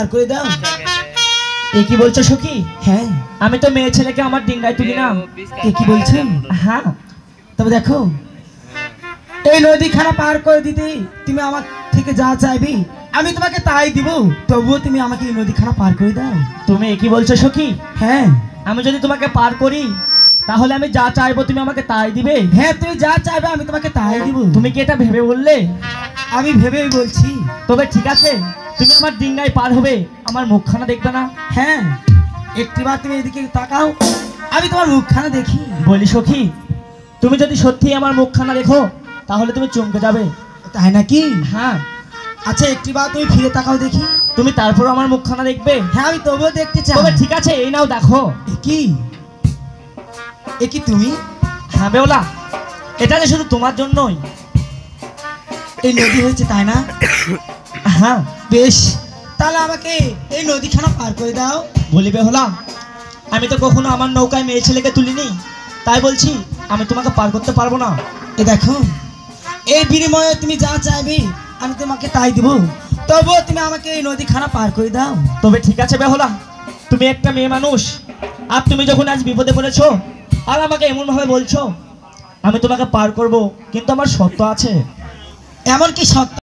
পার করে দাও। এ কি বলছো সখী? হ্যাঁ, আমি তো মেয়ে ছেলেকে আমার ডিঙ্গায় তুলি না। এ কি বলছেন? হ্যাঁ, তবে দেখো, এই নদীখানা পার করে দিতে তুমি আমার থেকে যা চাইবে আমি তোমাকে তাই দিব, তবুও তুমি আমাকে এই নদীখানা পার করে দাও। তুমি এ কি বলছো সখী? হ্যাঁ, আমি যদি তোমাকে পার করি তাহলে আমি যা চাইবো তুমি আমাকে তাই দিবে? হ্যাঁ, তুমি যা চাইবে আমি তোমাকে তাই দিব। তুমি কি এটা ভেবে বললে? আমি ভেবেই বলছি। তবে ঠিক আছে, তুমি আমার ডিঙ্গায় পার হবে, আমার মুখখানা দেখবে না? হ্যাঁ, একটিবার তুমি এদিকে তাকাও, আমি তোমার মুখখানা দেখি। বলি সখী, তুমি যদি সত্যি আমার মুখখানা দেখো তাহলে তুমি চমকে যাবে। তাই নাকি? হ্যাঁ, আচ্ছা, একটিবার তুমি ফিরে তাকাও দেখি। তুমি তারপর আমার মুখখানা দেখবে? হ্যাঁ, আমি তবুও দেখতে চাই। তবে ঠিক আছে, এই নাও দেখো। এ কি তুমি? হ্যাঁ বেওলা, এটা যে শুধু তোমার জন্যই। এই নদী হয়েছে তাই না? হ্যাঁ, বেশ, তাহলে আমাকে এই নদীখানা পার করে দাও। বলি বেহুলা, আমি তো কখনো আমার নৌকায় মেয়ে ছেলেকে তুলিনি, তাই বলছি আমি তোমাকে পার করতে পারবো না। এ দেখো, এই বিনিময়ে তুমি যা চাইবে আমি তোমাকে তাই দিব, তবুও তুমি আমাকে এই নদীখানা পার করে দাও। তবে ঠিক আছে বেহুলা, তুমি একটা মেয়ে মানুষ, আর তুমি যখন আজ বিপদে পড়েছো আর আমাকে এমন ভাবে বলছো, আমি তোমাকে পার করব, কিন্তু আমার শর্ত আছে। এমন কি সত্য?